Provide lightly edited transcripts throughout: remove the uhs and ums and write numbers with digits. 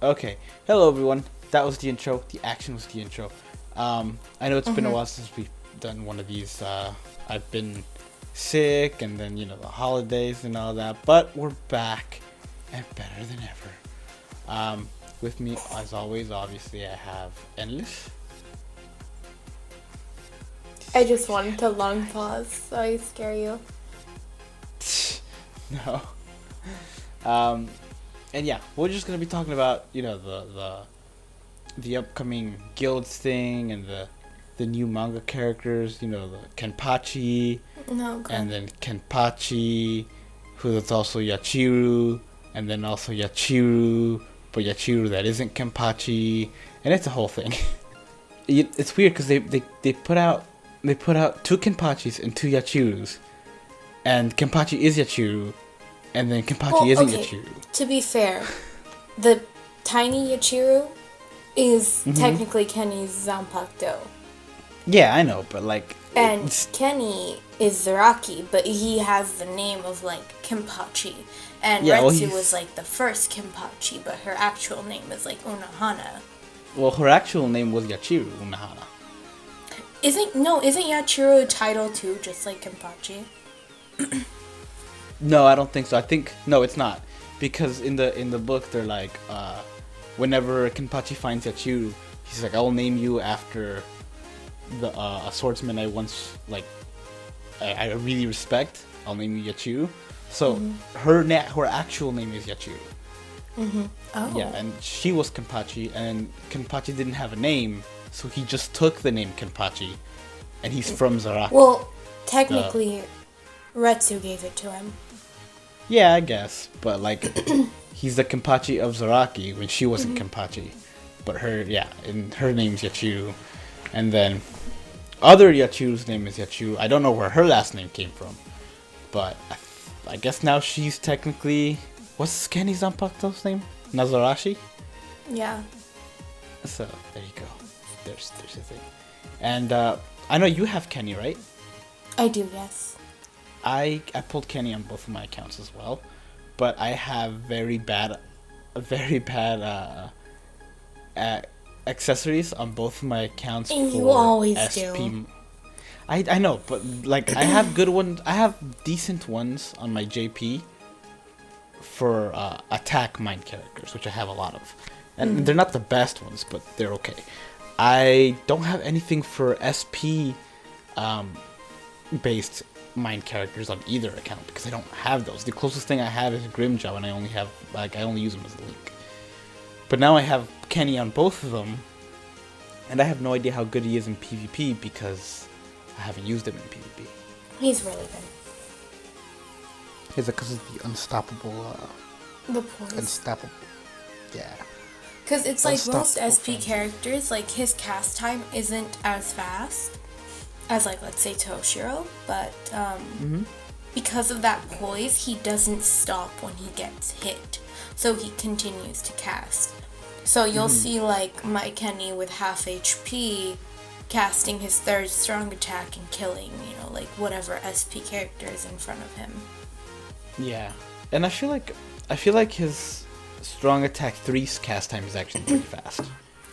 Okay. Hello, everyone. That was the intro. The action was the intro. I know it's been a while since we've done one of these. I've been sick, and then the holidays and all that. But we're back, and better than ever. With me, as always, obviously, I have Endless. I just wanted a long pause, so I scare you. No. And yeah, we're just gonna be talking about the upcoming guilds thing and the new manga characters. The Kenpachi, No, God. and then Kenpachi, who is also Yachiru, and then also Yachiru, but Yachiru that isn't Kenpachi, and it's a whole thing. It's weird because they put out two Kenpachis and two Yachirus, and Kenpachi is Yachiru, and then Kenpachi isn't Yachiru. To be fair, the tiny Yachiru is technically Kenny's Zanpakuto. Yeah, I know, but And Kenny is Zaraki, but he has the name of Kenpachi. And Retsu was the first Kenpachi, but her actual name is Unohana. Well, her actual name was Yachiru Unohana. Isn't Yachiru a title too, just like Kenpachi? No, I don't think so. No, it's not, because in the book they're whenever Kenpachi finds Yachiru, he's like, "I'll name you after a swordsman I once I really respect. I'll name you Yachiru." So her actual name is Yachiru. Oh. Yeah, and she was Kenpachi, and Kenpachi didn't have a name, so he just took the name Kenpachi, and he's from Zaraki. Well, technically, Retsu gave it to him. Yeah, I guess, but he's the Kenpachi of Zaraki when she wasn't Kenpachi, but and her name's Yachiru, and then other Yachiru's name is Yachiru. I don't know where her last name came from, but I guess now she's technically, what's Kenny Zanpakuto's name? Nazarashi? Yeah. So there you go. There's a thing, and I know you have Kenny, right? I do, yes. I pulled Kenny on both of my accounts as well, but I have very bad accessories on both of my accounts. And for you always SP. do. I know, but I have good ones. I have decent ones on my JP for attack mind characters, which I have a lot of, and they're not the best ones, but they're okay. I don't have anything for SP based mind characters on either account because I don't have those. The closest thing I have is Grimjaw, and I only use him as a link. But now I have Kenny on both of them, and I have no idea how good he is in PvP because I haven't used him in PvP. He's really good. Is it because of the unstoppable? The poise. Unstoppable. Yeah. Because it's most SP frenzy. characters, his cast time isn't as fast as let's say Toshiro, but because of that poise, he doesn't stop when he gets hit, so he continues to cast. So you'll see my Kenny with half HP casting his third strong attack and killing whatever SP character is in front of him. Yeah, and I feel like his strong attack 3's cast time is actually pretty fast.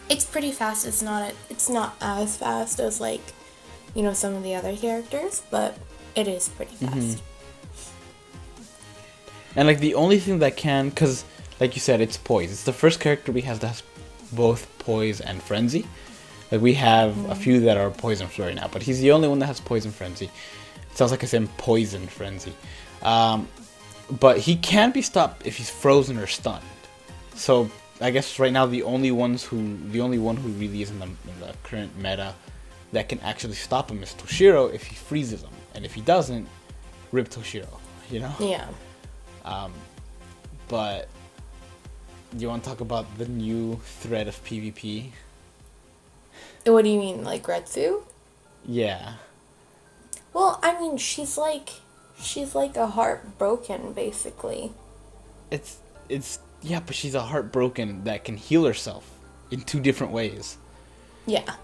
It's pretty fast. It's not as fast as some of the other characters, but it is pretty fast. And the only thing that can, because like you said, it's poise. It's the first character we have that has both poise and frenzy. We have a few that are poise and flurry now, but he's the only one that has poise and frenzy. It sounds like I said poison frenzy. But he can be stopped if he's frozen or stunned. So I guess right now the only one who really is in the current meta that can actually stop him is Toshiro if he freezes him, and if he doesn't, rip Toshiro. Yeah. But you want to talk about the new thread of PvP? What do you mean, Retsu? Yeah. Well, I mean, she's like a heartbroken, basically. It's yeah, but she's a heartbroken that can heal herself in two different ways. Yeah.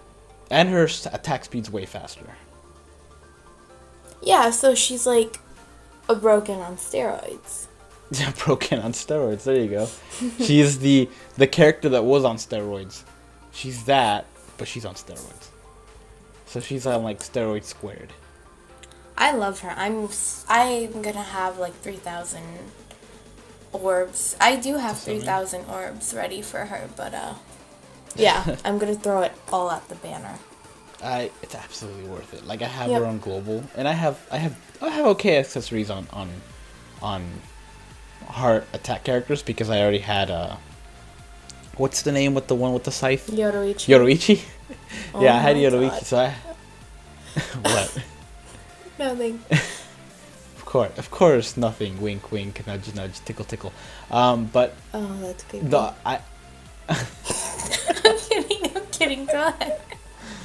And her attack speed's way faster. Yeah, so she's a broken on steroids. Yeah, broken on steroids. There you go. She's the character that was on steroids. She's that, but she's on steroids. So she's on like steroid squared. I love her. I'm gonna have like 3,000 orbs. I do have 3,000 orbs ready for her, but yeah, I'm gonna throw it all at the banner. It's absolutely worth it. Like I have her on global, and I have okay accessories on heart attack characters because I already had what's the name with the one with the scythe? Yoruichi. Oh yeah, I had Yoruichi, God. so I what? Nothing. Of course, nothing. Wink, wink. Nudge, nudge. Tickle, tickle. But Oh, that's good. I'm kidding. Go ahead.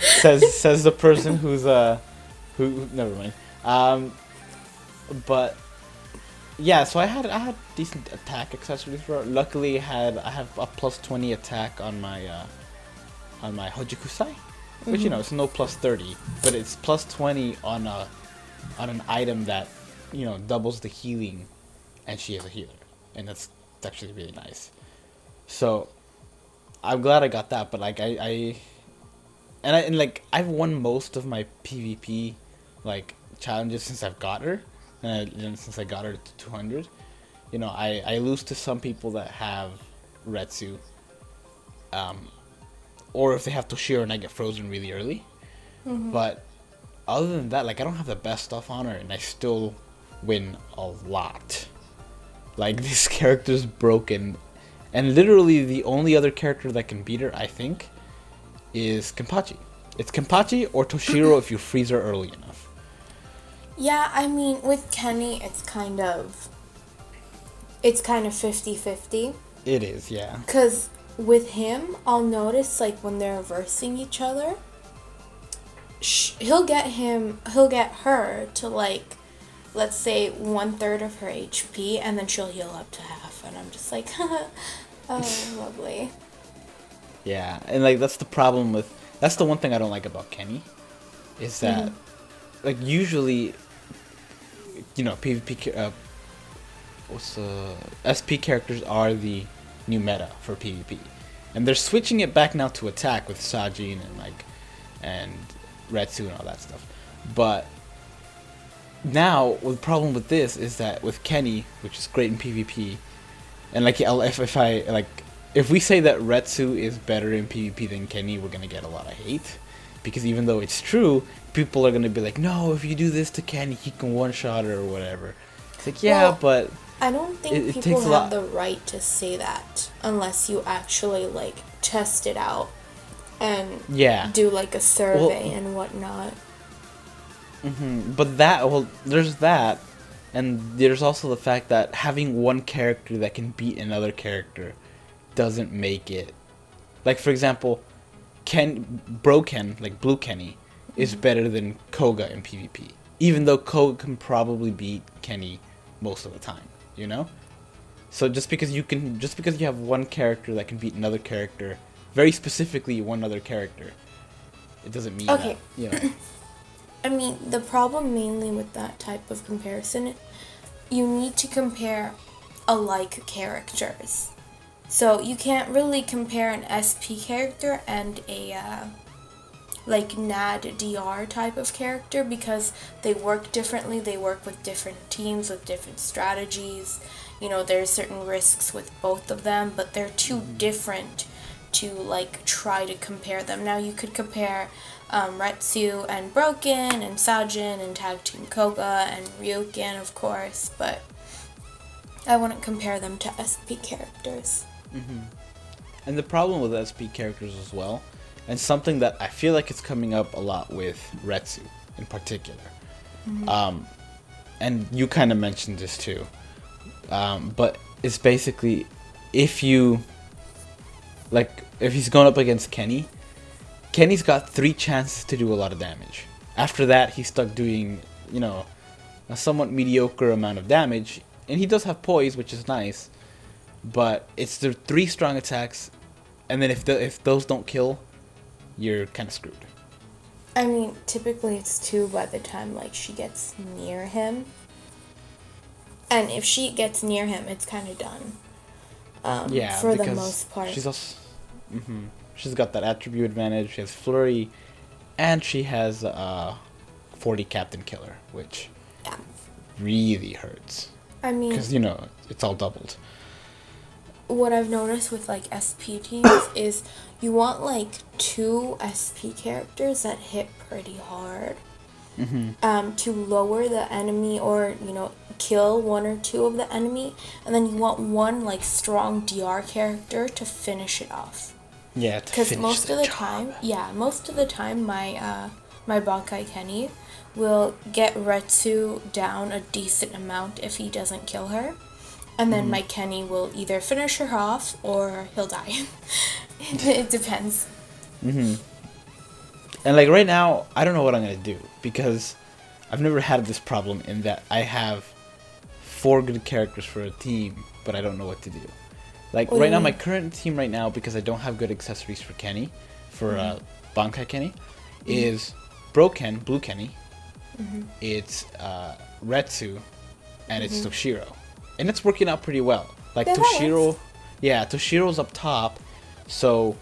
says the person who's who never mind. But yeah, so I had decent attack accessories for it. Luckily, I have a plus 20 attack on my Hojikusai, which it's no plus 30, but it's plus 20 on an item that doubles the healing, and she is a healer, and that's actually really nice. So I'm glad I got that, but like I've won most of my PvP like challenges since I've got her, and since I got her to 200. I lose to some people that have Retsu, or if they have Toshiro and I get frozen really early. But other than that, like I don't have the best stuff on her, and I still win a lot. Like this character's broken, and literally the only other character that can beat her, I think, is Kenpachi. It's Kenpachi or Toshiro if you freeze her early enough. Yeah, I mean, with Kenny, it's kind of 50-50. It is, yeah. Because with him, I'll notice, like, when they're reversing each other, he'll get her to, like, let's say 1/3 of her HP, and then she'll heal up to half, and I'm just like, oh, lovely. Yeah, and like that's the one thing I don't like about Kenny, is that like usually, PvP SP characters are the new meta for PvP, and they're switching it back now to attack with Sajin and Retsu and all that stuff, but now the problem with this is that with Kenny, which is great in PvP, and like if we say that Retsu is better in PvP than Kenny, we're gonna get a lot of hate, because even though it's true, people are gonna be like, no, if you do this to Kenny, he can one-shot her or whatever. It's like, yeah, well, but I don't think people have the right to say that unless you actually like test it out and do like a survey and whatnot. But there's that, and there's also the fact that having one character that can beat another character doesn't make it. Like, for example, Blue Kenny, is better than Koga in PvP, even though Koga can probably beat Kenny most of the time, So just because you have one character that can beat another character, very specifically one other character, it doesn't mean that. I mean, the problem mainly with that type of comparison, you need to compare alike characters. So you can't really compare an SP character and a like NAD DR type of character, because they work differently. They work with different teams with different strategies. There's certain risks with both of them, but they're too different to like try to compare them. Now you could compare Retsu and Broken and Sajin and Tag Team Koga and Ryukin, of course, but I wouldn't compare them to SP characters. And the problem with SP characters as well, and something that I feel like it's coming up a lot with Retsu in particular, and you kind of mentioned this too, but it's basically if he's going up against Kenny, Kenny's got 3 chances to do a lot of damage. After that, he's stuck doing, a somewhat mediocre amount of damage, and he does have poise, which is nice, but it's the 3 strong attacks, and then if those don't kill, you're kind of screwed. I mean, typically it's 2 by the time like she gets near him. And if she gets near him, it's kind of done. Yeah, for the because most part. she's also, she's got that attribute advantage. She has flurry, and she has 40 Captain Killer, which Yeah. really hurts. I mean, Because it's all doubled. what I've noticed with like SP teams is you want like 2 SP characters that hit pretty hard. To lower the enemy, or kill 1 or 2 of the enemy, and then you want 1 like strong DR character to finish it off. Yeah, Because most of the time, my Bankai Kenny will get Retsu down a decent amount if he doesn't kill her, and then my Kenny will either finish her off or he'll die. It depends. And like right now, I don't know what I'm gonna do, because I've never had this problem in that I have 4 good characters for a team, but I don't know what to do. Like right now, my current team right now, because I don't have good accessories for Kenny, for Bankai Kenny, is Blue Kenny, it's Retsu, and it's Toshiro, and it's working out pretty well. Like Toshiro's up top, so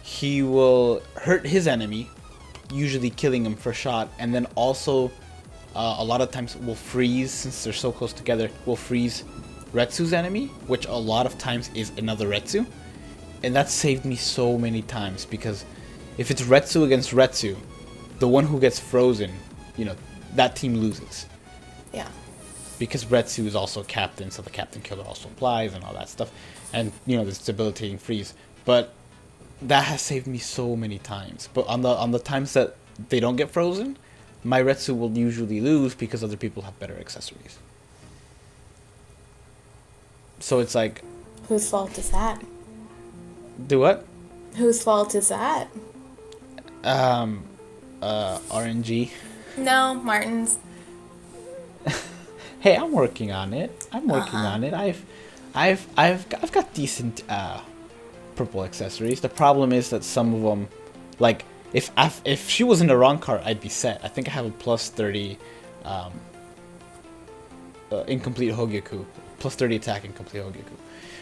he will hurt his enemy, usually killing him for a shot, and then also a lot of times will freeze, since they're so close together, will freeze Retsu's enemy, which a lot of times is another Retsu. And that saved me so many times, because if it's Retsu against Retsu, the one who gets frozen, that team loses. Yeah. Because Retsu is also captain, so the Captain Killer also applies and all that stuff. And, this debilitating freeze. But that has saved me so many times. But on the times that they don't get frozen, my Retsu will usually lose because other people have better accessories. So it's like... Whose fault is that? Do what? Whose fault is that? RNG. No, Martin's. Hey, I'm working on it. I've got decent purple accessories. The problem is that some of them, like if she was in the wrong card, I'd be set. I think I have a plus 30 incomplete Hogyaku, plus 30 attack incomplete Hogyaku.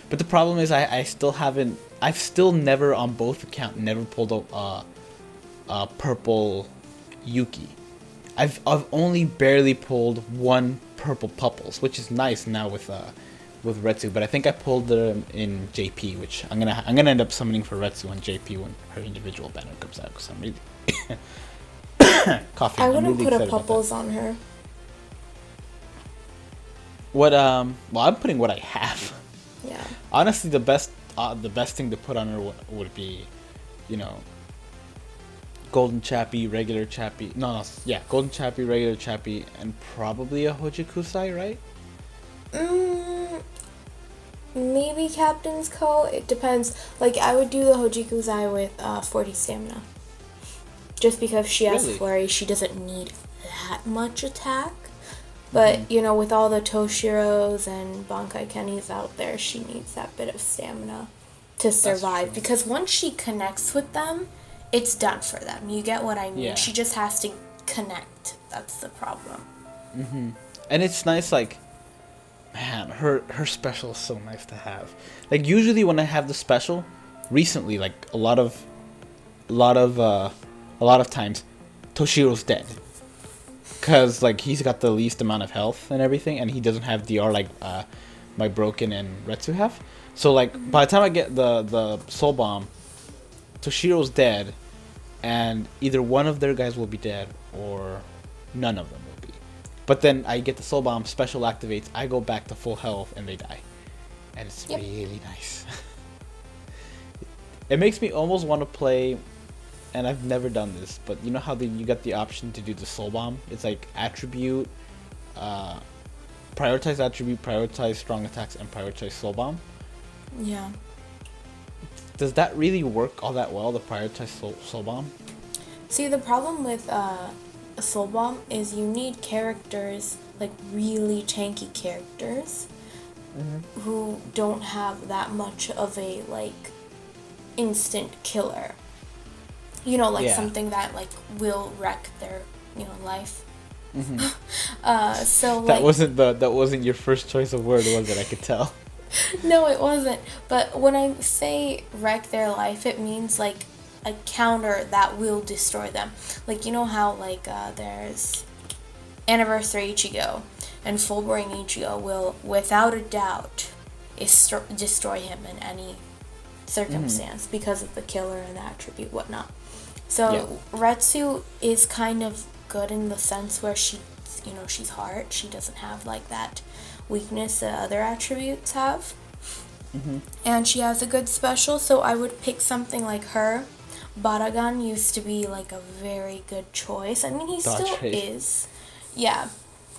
But the problem is I've still never on both accounts never pulled a purple Yuki. I've only barely pulled 1 purple Pupples, which is nice now with Retsu, but I think I pulled them in JP, which I'm gonna end up summoning for Retsu on JP when her individual banner comes out, because I'm really coughing. I wouldn't put a Pupples on her. What well, I'm putting what I have. Yeah. Honestly, the best thing to put on her would be, Golden Chappie, regular Chappie. Golden Chappie, regular Chappie, and probably a Hojikusai, right? Maybe Captain's Co. It depends. Like, I would do the Hojikusai with 40 stamina. Just because she has flurry, she doesn't need that much attack. But, with all the Toshiros and Bankai Kennys out there, she needs that bit of stamina to survive. Because once she connects with them, it's done for them. You get what I mean? Yeah. She just has to connect. That's the problem. And it's nice, like, man, her special is so nice to have. Like, usually when I have the special, recently, like, a lot of times, Toshiro's dead. Because, like, he's got the least amount of health and everything, and he doesn't have DR like my Broken and Retsu have. So, like, by the time I get the Soul Bomb, Toshiro's dead, and either one of their guys will be dead, or none of them will be. But then I get the Soul Bomb, special activates, I go back to full health, and they die. And it's really nice. It makes me almost want to play, and I've never done this, but you know how you got the option to do the Soul Bomb? It's like attribute, prioritize attribute, prioritize strong attacks, and prioritize Soul Bomb. Yeah. Does that really work all that well, the prioritize Soul Bomb? See, the problem with a Soul Bomb is you need characters, like really tanky characters, who don't have that much of a, like, instant killer. Something that, like, will wreck their, life. So like that wasn't your first choice of word, was it? I could tell. no, it wasn't. But when I say wreck their life, it means like a counter that will destroy them. Like you know how like there's Anniversary Ichigo and Fullbring Ichigo will without a doubt destroy him in any circumstance because of the killer and the attribute whatnot. So Retsu is kind of good in the sense where she's hard. She doesn't have like that weakness that other attributes have. And she has a good special, so I would pick something like her. Baragan used to be like a very good choice. I mean, he Dodge still rate. is. Yeah.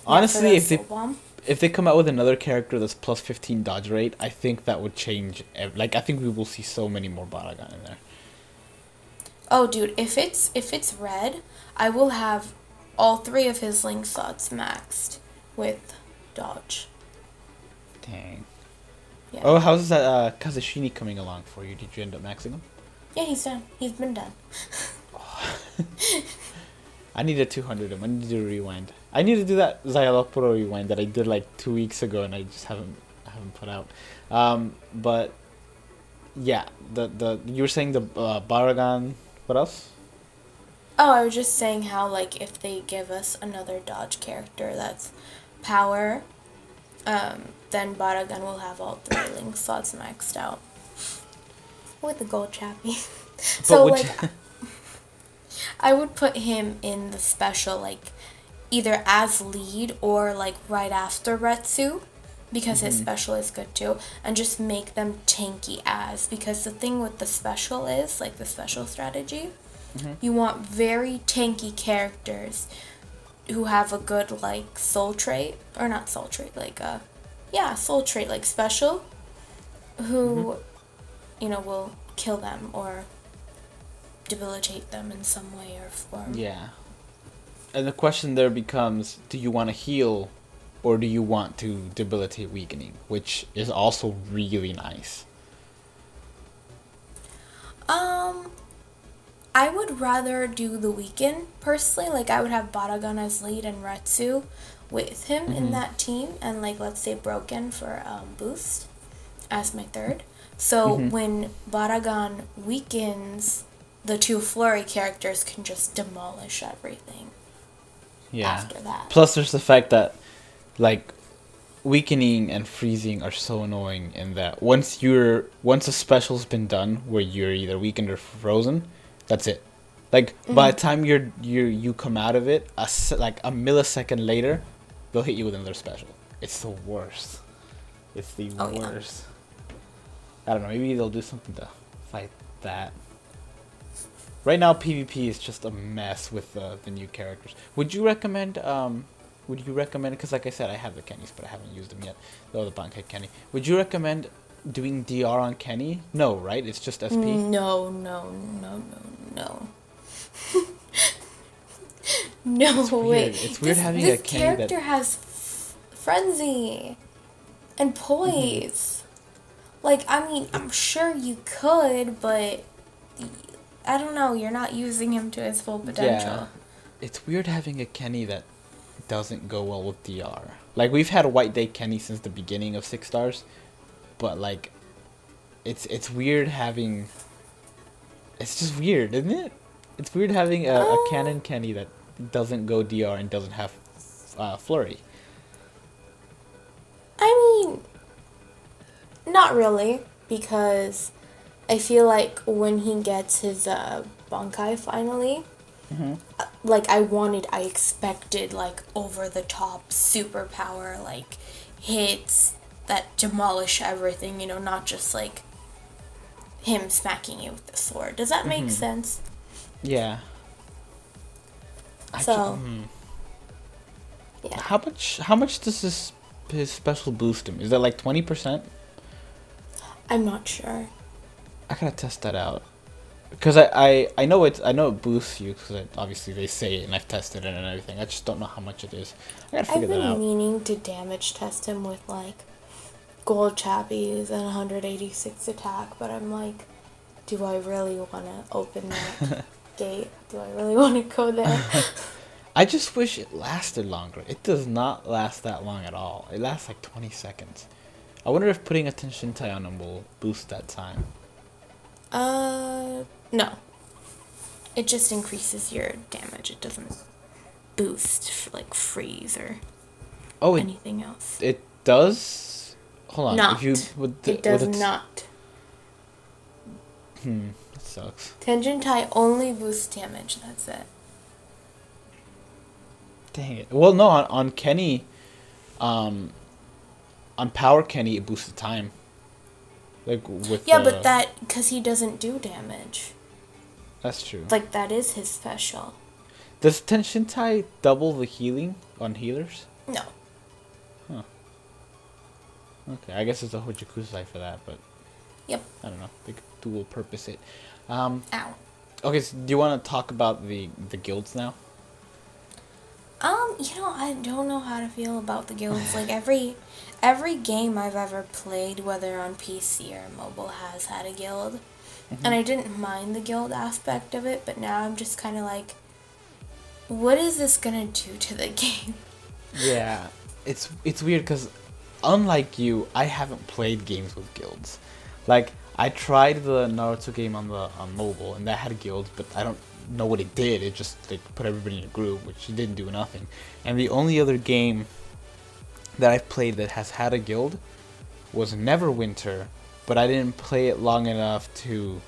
Honestly, Yeah, if they come out with another character that's plus 15 dodge rate, I think that would change. Like, I think we will see so many more Baragan in there. Oh, dude, if it's red, I will have all 3 of his link slots maxed with dodge. Dang. Yeah. Oh, how's that Kazushini coming along for you? Did you end up maxing him? Yeah, he's done. He's been done. I need to 200 him. I need to do a rewind. I need to do that Xylophoro rewind that I did like 2 weeks ago and I just haven't put out. But yeah, the you were saying the Baragan. What else? Oh, I was just saying how like if they give us another dodge character that's power, then Baragan will have all 3 link slots maxed out. With the gold chappy. So like I would put him in the special like either as lead or like right after Retsu because his special is good too, and just make them tanky because the thing with the special is like the special strategy, you want very tanky characters who have a good like soul trait or not soul trait like soul trait like special who will kill them or debilitate them in some way or form. Yeah. And the question there becomes, do you want to heal or do you want to debilitate weakening, which is also really nice. I would rather do the weaken personally. Like I would have Baragan as lead and Retsu with him in that team, and like let's say Broken for boost as my third. So when Baragan weakens, the 2 flurry characters can just demolish everything. Yeah. After that. Plus, there's the fact that, like, weakening and freezing are so annoying in that once a special's been done, where you're either weakened or frozen, that's it. Like by the time you come out of it, like a millisecond later, they'll hit you with another special. It's the worst. It's the worst. Yeah. I don't know. Maybe they'll do something to fight that. Right now, PvP is just a mess with the new characters. Would you recommend? Because like I said, I have the Kennys, but I haven't used them yet. The Bankai Kenny. Would you recommend doing DR on Kenny? No, right? It's just SP. No. No, It's wait. weird. It's weird having a Kenny this character has frenzy and poise. Like, I mean, I'm sure you could, but I don't know. You're not using him to his full potential. Yeah. It's weird having a Kenny that doesn't go well with DR. Like, we've had a White Day Kenny since the beginning of 6 stars, but like, it's weird having. It's just weird, isn't it? It's weird having a canon Kenny that doesn't go DR and doesn't have flurry. I mean, not really, because I feel like when he gets his Bankai finally, like I expected like over the top superpower like hits that demolish everything, not just like him smacking you with the sword. Does that make sense? Yeah. Yeah. How much does his special boost him? Is that like 20%? I'm not sure. I gotta test that out. Because I know it boosts you, because obviously they say it and I've tested it and everything. I just don't know how much it is. I gotta figure that out. I've been meaning to damage test him with like gold chappies and 186 attack, but I'm like, do I really want to open that gate? Do I really want to go there? I just wish it lasted longer. It does not last that long at all. It lasts like 20 seconds. I wonder if putting a Tenshintai on him will boost that time. No. It just increases your damage. It doesn't boost, like, freeze or anything else. It does? Hold on. Not. It does not. That sucks. Tenshintai only boosts damage. That's it. Dang it. Well, no, on Kenny, on Power Kenny, it boosts the time. Like, with but that, because he doesn't do damage. That's true. Like, that is his special. Does Tenshintai double the healing on healers? No. Huh. Okay, I guess there's a Hojokusai for that, but... Yep. I don't know. They could dual purpose it. Ow. Okay, so do you want to talk about the guilds now? I don't know how to feel about the guilds. Like, every game I've ever played, whether on PC or mobile, has had a guild. Mm-hmm. And I didn't mind the guild aspect of it, but now I'm just kind of like, what is this gonna do to the game? Yeah, it's weird because, unlike you, I haven't played games with guilds. Like, I tried the Naruto game on mobile, and that had guilds, but I don't know what it did. It just put everybody in a group, which it didn't do nothing. And the only other game that I've played that has had a guild was Neverwinter, but I didn't play it long enough to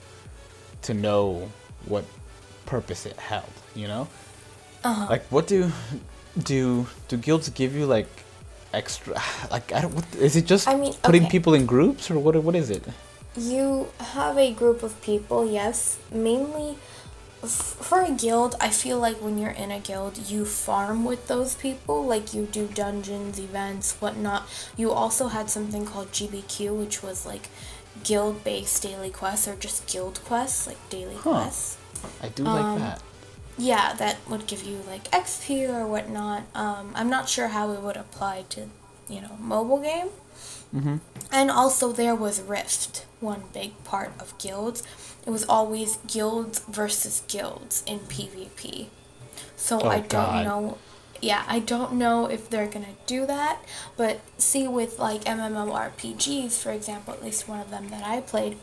know what purpose it held. You know, like, what do guilds give you, like, extra? Like, I don't. What is it? Just putting people in groups, or what is it? You have a group of people, yes. Mainly, for a guild, I feel like when you're in a guild, you farm with those people. Like, you do dungeons, events, whatnot. You also had something called GBQ, which was, like, guild-based daily quests, or just guild quests, like daily quests. I do like that. Yeah, that would give you, like, XP or whatnot. I'm not sure how it would apply to, mobile game. Mm-hmm. And also there was Rift, one big part of guilds. It was always guilds versus guilds in PvP. So I don't know. Yeah, I don't know if they're gonna do that. But see, with, like, MMORPGs, for example, at least one of them that I played,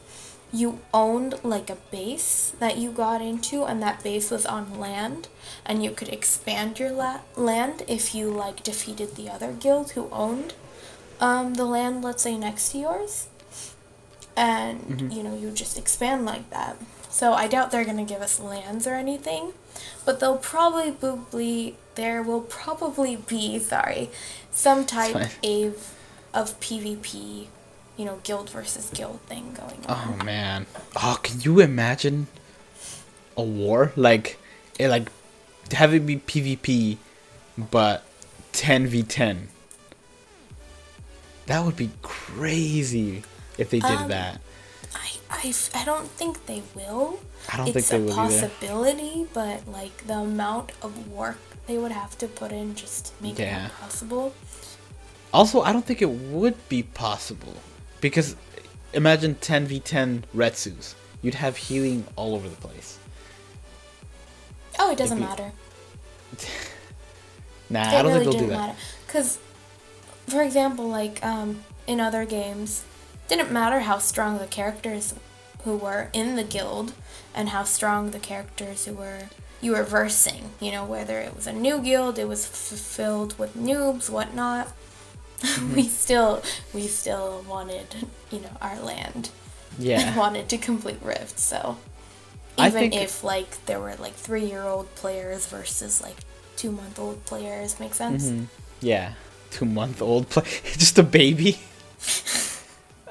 you owned, like, a base that you got into, and that base was on land, and you could expand your land if you, like, defeated the other guild who owned the land, let's say, next to yours. And, you just expand like that. So I doubt they're going to give us lands or anything. But there will probably be, some type of PvP, guild versus guild thing going on. Oh, man. Oh, can you imagine a war? Like, have it be PvP, but 10v10. That would be crazy if they did that. I don't think they will. I don't think they will either. It's a possibility, but, like, the amount of work they would have to put in just to make it impossible. Also, I don't think it would be possible. Because imagine 10v10 Retsus. You'd have healing all over the place. Oh, it doesn't matter. Nah, I don't think they'll do that. Matter. Because, for example, like, in other games, didn't matter how strong the characters who were in the guild and how strong the characters you were versing. Whether it was a new guild, it was filled with noobs, whatnot. We still wanted, our land. Yeah. Wanted to complete Rift, so even if, like, there were, like, 3-year-old players versus, like, 2-month-old players, make sense? Mm-hmm. Yeah. 2-month-old just a baby.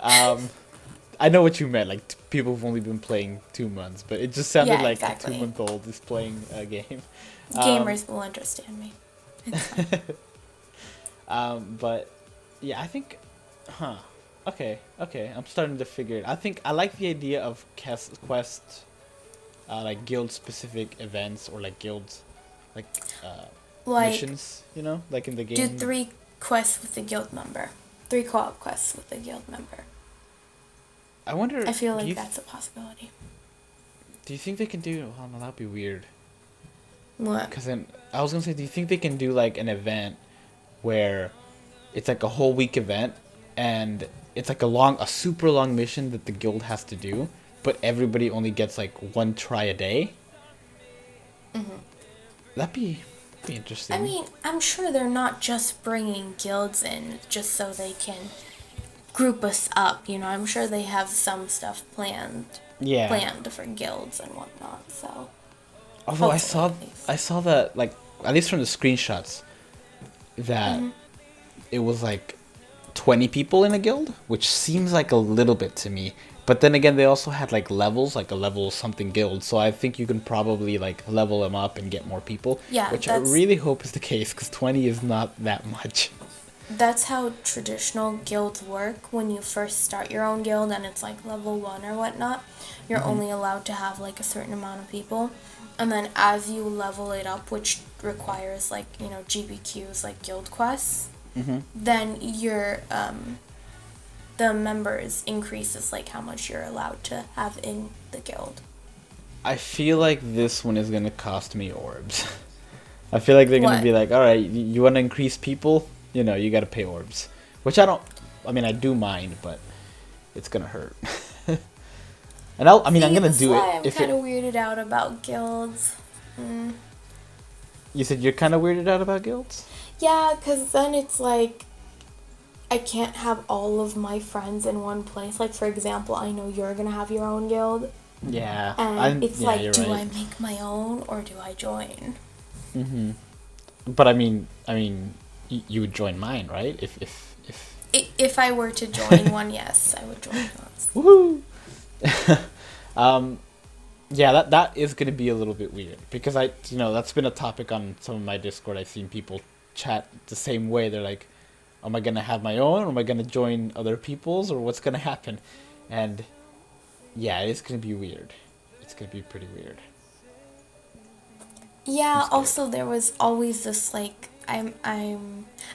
I know what you meant, like, people who've only been playing 2 months, but it just sounded like exactly. a 2-month-old is playing a game. Gamers will understand me. It's fine. But yeah, I think, okay, I'm starting to figure it. I think I like the idea of quest, like, guild-specific events, or, like, guilds, like missions, like in the game. Do 3 quests with the guild member. 3 co-op quests with the guild member. I feel like that's a possibility. Do you think they can do? Oh no, that'd be weird. What? Because then I was gonna say, do you think they can do like an event where it's like a whole week event and it's like a super long mission that the guild has to do, but everybody only gets like one try a day? Mm-hmm. That'd be interesting. I mean, I'm sure they're not just bringing guilds in just so they can group us up, you know. I'm sure they have some stuff planned for guilds and whatnot, so. Although I saw that, like, at least from the screenshots, that it was like 20 people in a guild, which seems like a little bit to me. But then again, they also had like levels, like a level something guild. So I think you can probably like level them up and get more people. Yeah, which I really hope is the case, because 20 is not that much. That's how traditional guilds work. When you first start your own guild and it's like level 1 or whatnot, you're only allowed to have like a certain amount of people. And then as you level it up, which requires like, you know, GBQs, like guild quests, then your the members increases like how much you're allowed to have in the guild. I feel like this one is going to cost me orbs. I feel like they're going to be like, all right, you want to increase people? You know, you got to pay orbs. Which I do mind, but it's going to hurt. And I'm going to do it. I'm kind of weirded out about guilds. You said you're kind of weirded out about guilds? Yeah, because then it's like, I can't have all of my friends in one place. Like, for example, I know you're going to have your own guild. Yeah. And it's like, do right. I make my own or do I join? Mm-hmm. But I mean, you would join mine, right? If I were to join one, yes, I would join yours. Woohoo! Yeah, that is going to be a little bit weird, because that's been a topic on some of my Discord. I've seen people chat the same way. They're like, am I going to have my own, or am I going to join other people's, or what's going to happen? And yeah, it's going to be weird. It's going to be pretty weird. Yeah, also there was always this like, I'm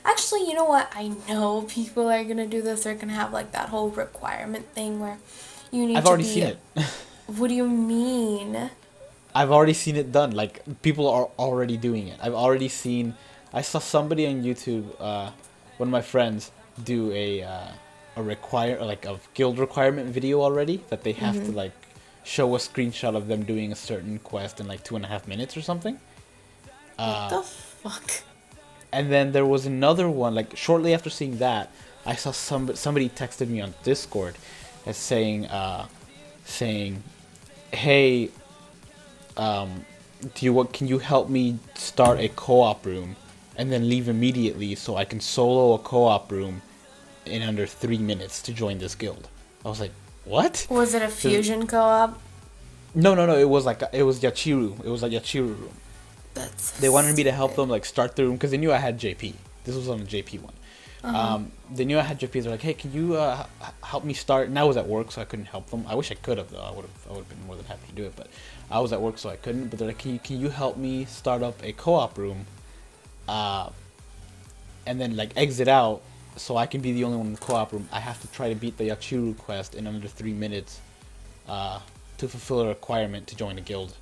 actually, you know what, I know people are going to do this. They're going to have like that whole requirement thing where you need I've already seen it. What do you mean? I've already seen it done. Like, people are already doing it. I saw somebody on YouTube, one of my friends, do a guild requirement video already, that they have to like show a screenshot of them doing a certain quest in like 2.5 minutes or something. What the fuck? And then there was another one, like shortly after seeing that, I saw somebody texted me on Discord as saying, hey, can you help me start a co-op room and then leave immediately so I can solo a co-op room in under 3 minutes to join this guild? I was like, what? Was it a fusion co-op? No, it was Yachiru. It was like Yachiru room. They wanted me to help them like start the room because they knew I had JP. This was on the JP one. They knew I had JP. They're like, hey, can you help me start? And I was at work, so I couldn't help them. I wish I could have, though. I would have been more than happy to do it, but I was at work, so I couldn't. But they're like, can you help me start up a co-op room, and then like exit out, so I can be the only one in the co-op room. I have to try to beat the Yachiru quest in under 3 minutes, to fulfill a requirement to join a guild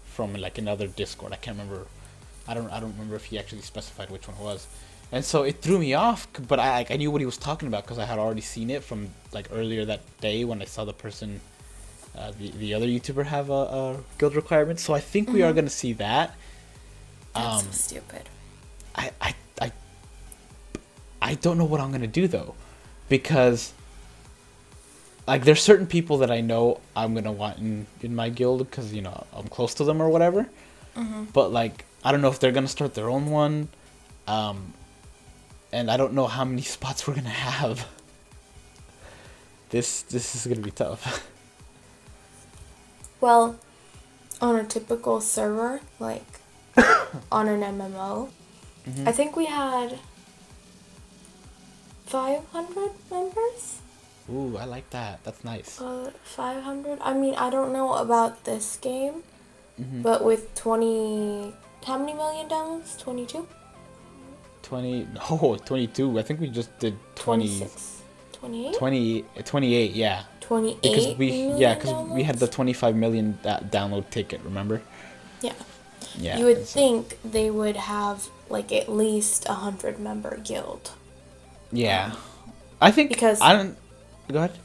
from like another Discord. I can't remember. I don't remember if he actually specified which one it was. And so it threw me off, but I knew what he was talking about because I had already seen it from like earlier that day when I saw the person, the other YouTuber have a guild requirement. So I think we are going to see that. That's so stupid. I don't know what I'm going to do though, because like there's certain people that I know I'm going to want in my guild because, you know, I'm close to them or whatever. But like, I don't know if they're going to start their own one. And I don't know how many spots we're gonna have. This is gonna be tough. Well, on a typical server, like on an MMO, I think we had 500 members. Ooh, I like that. That's nice. 500. I mean, I don't know about this game, but with 20, how many million downloads? 22. 22. I think we just did 26. 28? 28, yeah. 28 because we million yeah, because we downloads? had the 25 million download ticket, remember? Yeah. Yeah. You would think they would have like at least 100-member guild. Yeah. I think Because I don't. Go ahead.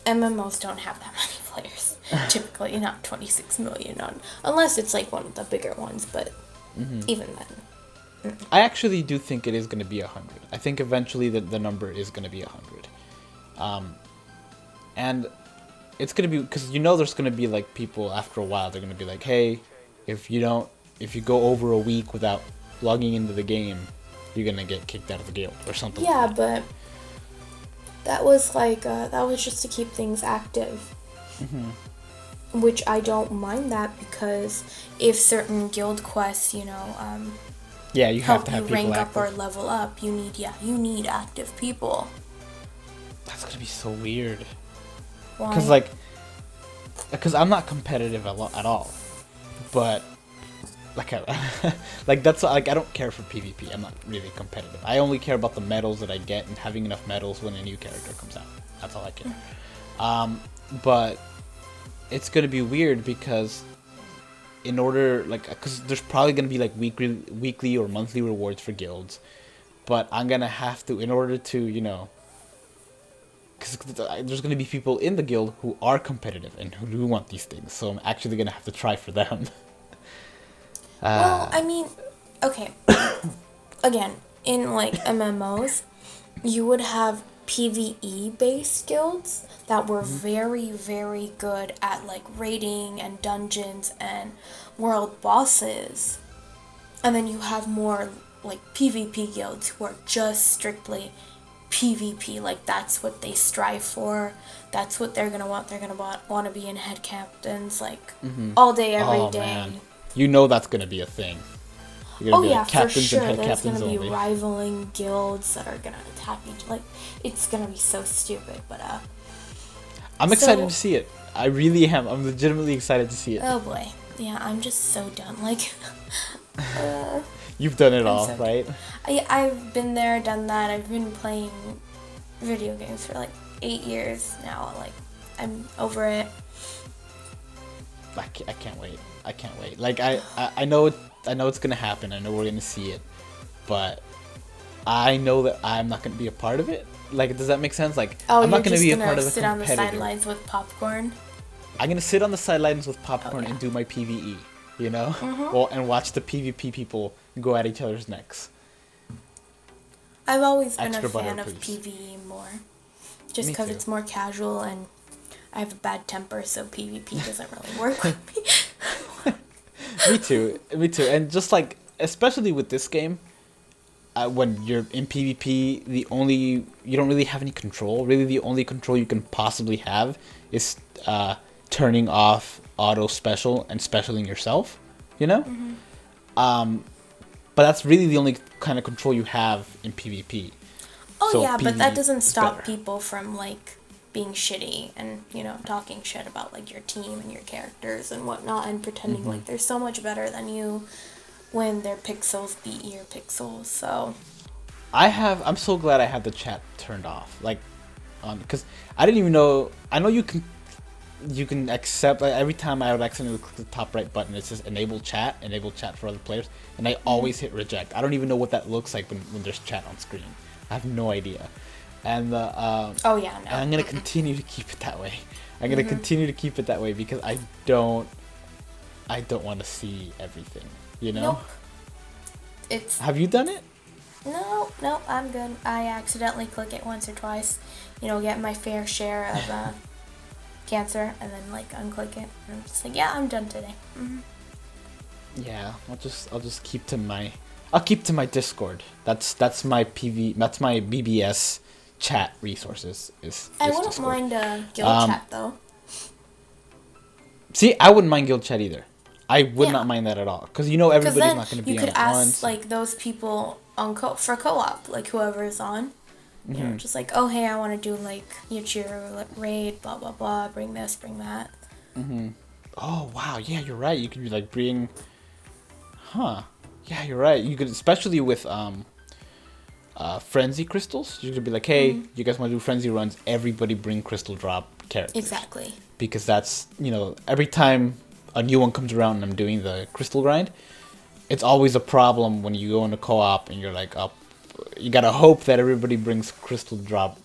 MMOs don't have that many players. Typically, not 26 million on, unless it's like one of the bigger ones. But even then, I actually do think it is going to be 100. I think eventually the number is going to be 100. And it's going to be, because there's going to be like people after a while, they're going to be like, hey, if you go over a week without logging into the game, you're going to get kicked out of the guild or something. yeah, like that. but that was like that was just to keep things active. Which I don't mind that, because if certain guild quests, Yeah, you have help to have you people rank active. up or level up, you need active people. That's going to be so weird. Why? Because I'm not competitive at all, but that's I don't care for PvP. I'm not really competitive. I only care about the medals that I get and having enough medals when a new character comes out. That's all I care. But it's gonna be weird because in order because there's probably gonna be like weekly or monthly rewards for guilds, but I'm gonna have to, in order to because there's going to be people in the guild who are competitive and who do want these things, so I'm actually going to have to try for them. Well, I mean, okay. Again, in like MMOs, you would have PvE based guilds that were very, very good at like raiding and dungeons and world bosses. And then you have more like PvP guilds who are just strictly PvP, like that's what they strive for. That's what they're gonna want. They're gonna want to be in head captains like all day, every day. Man. That's gonna be a thing. Oh yeah, for captains sure. and head There's captains gonna be only. rivaling guilds that are gonna attack each. Like it's gonna be so stupid, but I'm excited to see it. I really am. I'm legitimately excited to see it. Oh boy, yeah. I'm just so done. Like. You've done it all, right? I've been there, done that. I've been playing video games for like 8 years now. Like, I'm over it. I can't wait. I can't wait. Like, I know it's gonna happen. I know we're gonna see it, but I know that I'm not gonna be a part of it. Like, does that make sense? Like, I'm not gonna be a part of the sit on the sidelines with popcorn. I'm gonna sit on the sidelines with popcorn and do my PvE. Well, and watch the PvP people go at each other's necks. I've always been Extra a fan butter, of please. PvE more. Just Me because too. it's more casual and I have a bad temper, so PvP doesn't really work with me. Me too. And just like, especially with this game, when you're in PvP, you don't really have any control. Really, the only control you can possibly have is turning off auto special and specialing yourself, but that's really the only kind of control you have in PvP. Oh So yeah, but that PvE doesn't is stop better. people from like being shitty and talking shit about like your team and your characters and whatnot and pretending like they're so much better than you when their pixels beat your pixels. So I'm so glad I had the chat turned off, like, because I didn't even know. I know you can accept, like, every time I would accidentally click the top right button, it says enable chat for other players, and I always hit reject. I don't even know what that looks like when there's chat on screen. I have no idea. And oh yeah, no. and I'm gonna continue to keep it that way. I'm gonna continue to keep it that way because I don't want to see everything. Nope. Have you done it? No, I'm good. I accidentally click it once or twice, get my fair share of cancer, and then like unclick it. And I'm just like, yeah, I'm done today. Yeah, I'll just keep to my Discord. That's my BBS chat resources. I wouldn't Discord. mind guild chat though. See, I wouldn't mind guild chat either. I would not mind that at all, because everybody's then not going to be you on could at ask once. like those people on for co-op, like whoever is on. Just like, oh hey, I want to do like your raid, blah blah blah. Bring this, bring that. Oh wow, yeah, you're right. You could be like bring, Yeah, you're right. You could, especially with frenzy crystals. You could be like, hey, you guys want to do frenzy runs? Everybody bring crystal drop characters. Exactly. Because that's every time a new one comes around and I'm doing the crystal grind, it's always a problem when you go into co-op and you're like up. You gotta hope that everybody brings Crystal Drop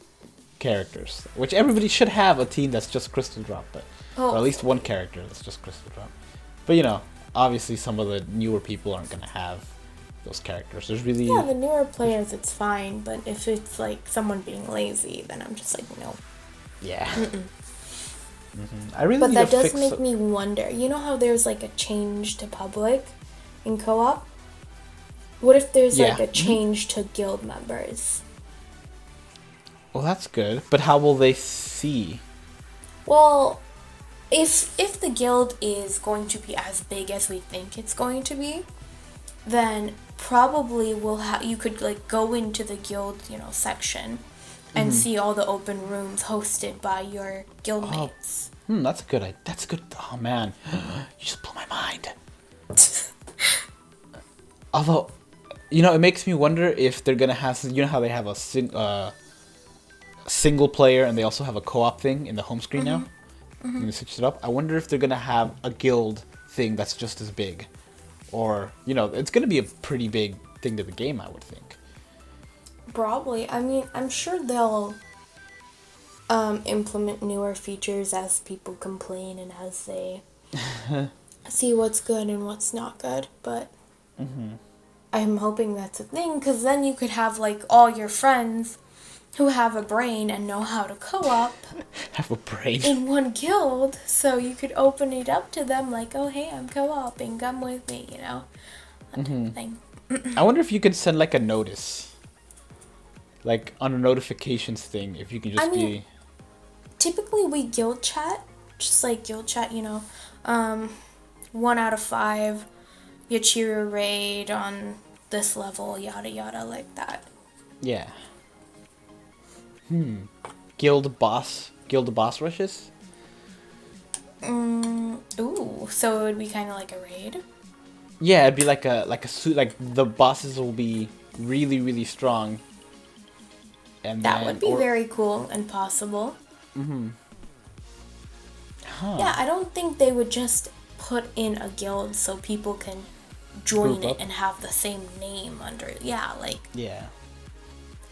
characters, which everybody should have a team that's just Crystal Drop, but or at least one character that's just Crystal Drop. But you know, obviously some of the newer people aren't gonna have those characters. There's really the newer players it's fine, but if it's like someone being lazy, then I'm just like no. Yeah. I really. But that does make me wonder. You know how there's like a change to public in co-op? What if there's like a change to guild members? Well, that's good. But how will they see? Well, if the guild is going to be as big as we think it's going to be, then probably you could like go into the guild, section and see all the open rooms hosted by your guildmates. That's a good. That's good. Oh man, you just blew my mind. Although, it makes me wonder if they're gonna have. You know how they have a single player and they also have a co-op thing in the home screen now. You switch it up. I wonder if they're gonna have a guild thing that's just as big, or it's gonna be a pretty big thing to the game. I would think. Probably. I mean, I'm sure they'll implement newer features as people complain and as they see what's good and what's not good. But I'm hoping that's a thing, because then you could have like all your friends who have a brain and know how to co-op have a brain in one guild, so you could open it up to them like, oh hey, I'm co-oping, come with me, that type of thing. I wonder if you could send like a notice, like on a notifications thing, if you can just be. Typically we guild chat, just like guild chat, 1 out of 5, you cheer a raid on this level, yada yada, like that. Yeah. Guild boss rushes? Ooh, so it would be kind of like a raid? Yeah, it'd be like a suit. Like the bosses will be really, really strong. And that would be very cool and possible. Yeah, I don't think they would just put in a guild so people can join it and have the same name under. Yeah, like. Yeah.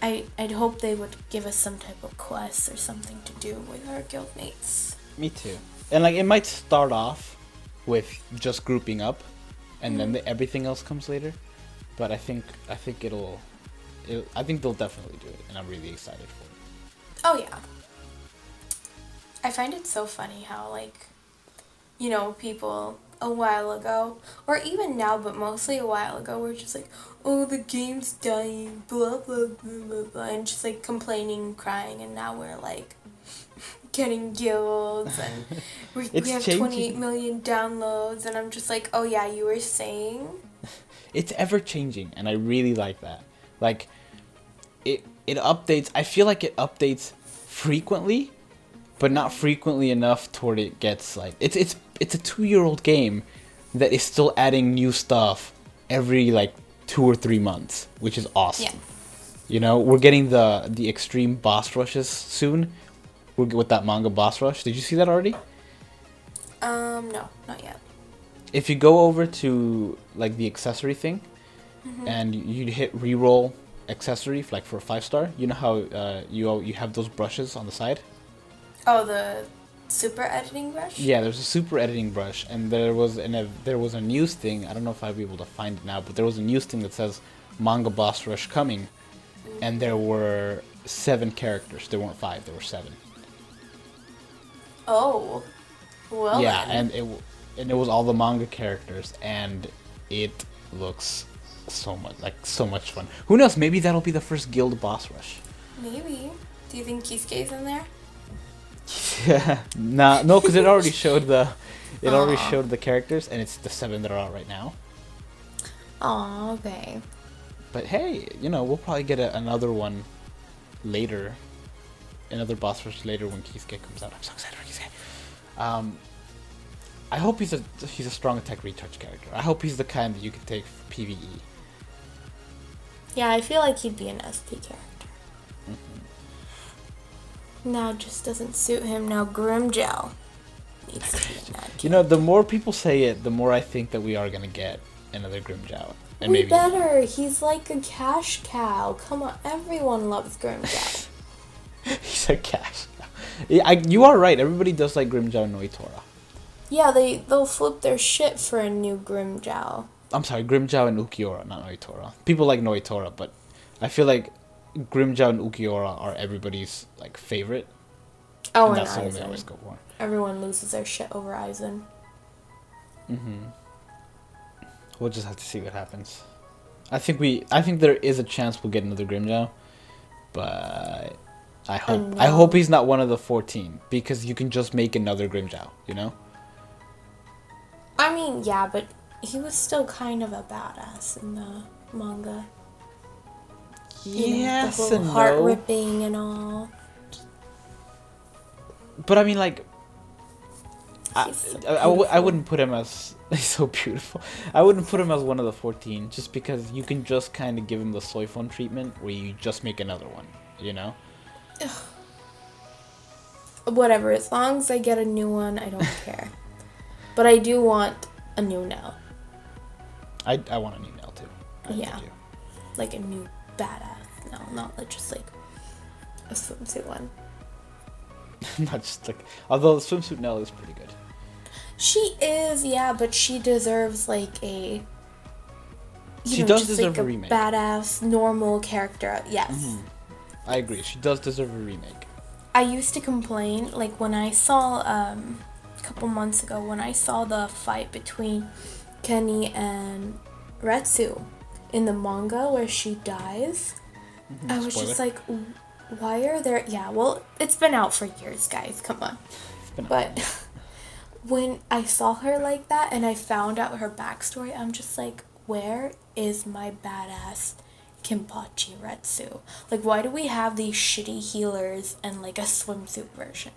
I'd hope they would give us some type of quest or something to do with our guildmates. Me too. And like it might start off with just grouping up, and then everything else comes later. But I think they'll definitely do it, and I'm really excited for it. Oh yeah. I find it so funny how people a while ago, or even now, but mostly a while ago, were just like, oh, the game's dying, blah, blah, blah, blah, blah, and just, like, complaining, crying, and now we're, like, getting guilds, and we have 28 million downloads, and I'm just like, oh, yeah, you were saying? It's ever-changing, and I really like that. Like, it updates, I feel like it updates frequently, but not frequently enough toward it gets, like, it's a 2-year-old game that is still adding new stuff every like 2 or 3 months, which is awesome. Yeah. We're getting the extreme boss rushes soon. With that manga boss rush. Did you see that already? No, not yet. If you go over to like the accessory thing, and you hit reroll accessory like for a 5-star, you know how you have those brushes on the side? Oh, the super editing brush? Yeah, there's a super editing brush, and there was a news thing. I don't know if I'll be able to find it now, but there was a news thing that says manga boss rush coming, and there were 7 characters. There weren't 5. There were 7. Oh, well. Yeah, then. and it was all the manga characters, and it looks so much fun. Who knows? Maybe that'll be the first guild boss rush. Maybe. Do you think Kisuke's in there? Yeah, no, because it already showed the characters, and it's the 7 that are out right now. Oh, okay. But hey, we'll probably get another one later, another boss rush later when Kisuke comes out. I'm so excited for Kisuke. I hope he's a strong attack retouch character. I hope he's the kind that you can take for PvE. Yeah, I feel like he'd be an SP character. Now it just doesn't suit him. Now Grimgel needs to be in that. The more people say it, the more I think that we are gonna get another Grimjow. And we better. He's like a cash cow. Come on, everyone loves Grimjow. He's a cash cow. Yeah, you are right. Everybody does like Grimjow and Noitora. Yeah, they'll flip their shit for a new Grimjow. I'm sorry, Grimjow and Ukiora, not Noitora. People like Noitora, but I feel like Grimjow and Ukiora are everybody's like favorite. Oh, and that's the one they Aizen. always go for. Everyone loses their shit over Aizen. We'll just have to see what happens. I think there is a chance we'll get another Grimjow, but I hope he's not one of the 14 because you can just make another Grimjow, you know? I mean, yeah, but he was still kind of a badass in the manga. Yes, the whole and heart no. ripping and all. But I mean, like, So I wouldn't put him as he's so beautiful. I wouldn't put him as one of the 14 just because you can just kind of give him the soy phone treatment where you just make another one, you know? Whatever, as long as I get a new one, I don't care. But I do want a new Nell. I want a new Nell too. Yeah. Like a new badass Nell, not like just like a swimsuit one. Not just like, although the swimsuit Nell is pretty good. She is, yeah, but she deserves like a. She does deserve a remake. Badass, normal character. Yes. I agree. She does deserve a remake. I used to complain, like when I saw a couple months ago when I saw the fight between Kenny and Retsu in the manga where she dies. I was just like, why are there? Yeah, well, it's been out for years, guys. Come on. But when I saw her like that and I found out her backstory, I'm just like, where is my badass Kenpachi Retsu? Like, why do we have these shitty healers and like a swimsuit version?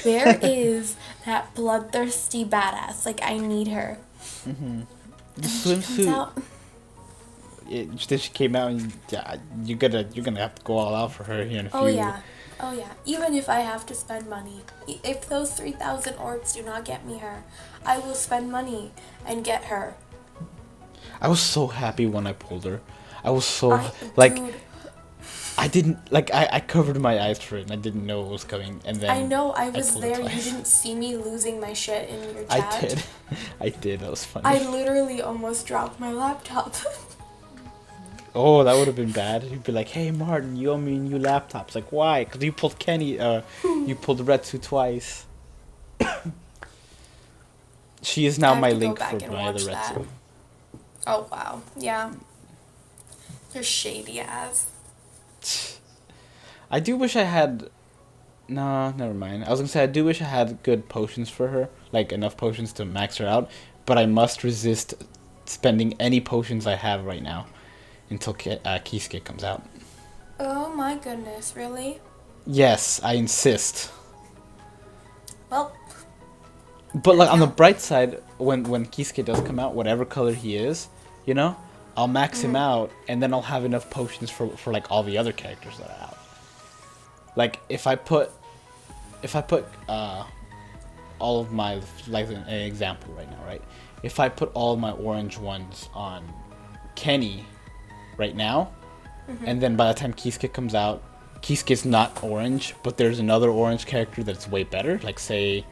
Where is that bloodthirsty badass? Like, I need her. The swimsuit. Then she came out, and yeah, you're gonna have to go all out for her here in a few. Oh yeah. Even if I have to spend money, if those 3,000 orbs do not get me her, I will spend money and get her. I was so happy when I pulled her. I was so dude. I didn't like. I covered my eyes for it, and I didn't know it was coming. And then I know I was there. You didn't see me losing my shit in your chat. I did. That was funny. I literally almost dropped my laptop. Oh, that would have been bad. You'd be like, "Hey, Martin, you owe me a new laptop." It's like, why? Because you pulled Kenny. You pulled Retsu twice. She is now my link for my other Retsu. Oh wow, yeah. You're shady ass. I do wish I had. No, never mind. I was gonna say I do wish I had good potions for her, like enough potions to max her out. But I must resist spending any potions I have right now until Kisuke comes out. Oh my goodness, really? Yes, I insist. Well. But like on the bright side, when Kisuke does come out, whatever color he is, you know, I'll max him out, and then I'll have enough potions for like all the other characters that are out. Like if I put all of my, like an example right now, right? If I put all of my orange ones on Kenny right now, and then by the time Kisuke comes out, Kisuke's not orange, but there's another orange character that's way better. Like say,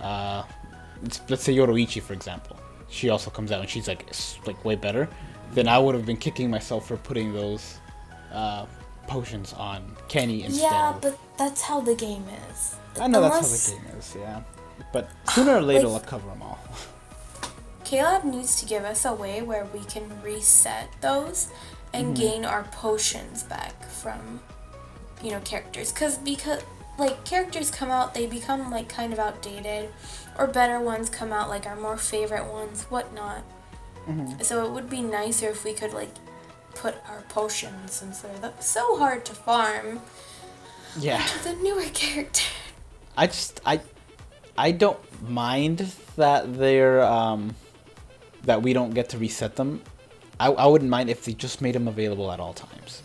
let's say Yoroichi, for example. She also comes out and she's like way better. Then I would have been kicking myself for putting those potions on Kenny instead. Yeah, but that's how the game is. I know that's how the game is, yeah. But sooner or later, I'll cover them all. Caleb needs to give us a way where we can reset those and gain our potions back from, characters. Because like characters come out, they become like kind of outdated, or better ones come out, like our more favorite ones, whatnot. So it would be nicer if we could like put our potions, since they're so hard to farm. Yeah. To the newer character. I don't mind that they're that we don't get to reset them. I wouldn't mind if they just made them available at all times.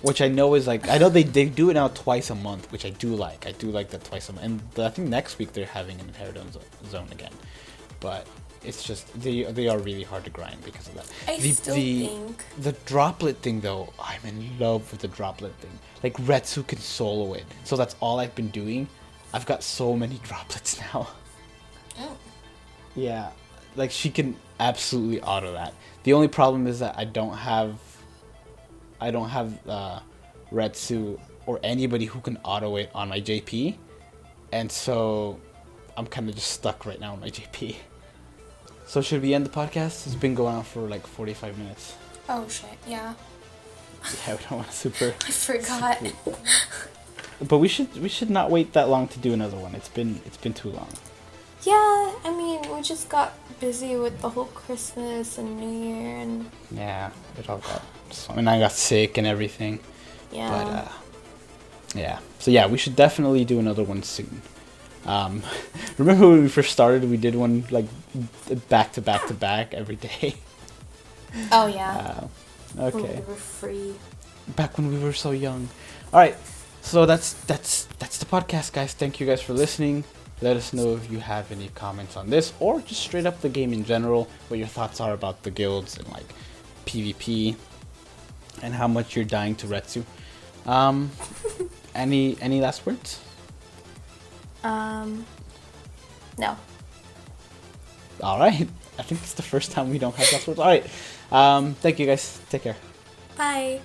Which I know is like, I know they do it now twice a month, which I do like. I do like that twice a month. And I think next week they're having an Inheritance Zone again. but it's just they are really hard to grind because of that. I still think the droplet thing though, I'm in love with the droplet thing. Like Retsu can solo it, so that's all I've been doing. I've got so many droplets now. Oh. Yeah, like she can absolutely auto that. The only problem is that I don't have Retsu or anybody who can auto it on my JP, and so I'm kind of just stuck right now on my JP. So should we end the podcast? It's been going on for like 45 minutes. Oh shit, yeah. Yeah, we don't want to super. I forgot. But we should not wait that long to do another one. It's been too long. Yeah, I mean, we just got busy with the whole Christmas and New Year and... Yeah, it all got... and I got sick and everything. Yeah. But, yeah. So, yeah, we should definitely do another one soon. Remember when we first started, we did one, like, back to back to back every day? Oh, yeah. Okay. When we were free. Back when we were so young. Alright, so that's the podcast, guys. Thank you guys for listening. Let us know if you have any comments on this, or just straight up the game in general, what your thoughts are about the guilds and like PvP, and how much you're dying to Retsu. Any last words? No. Alright, I think it's the first time we don't have last words. Alright, thank you guys. Take care. Bye.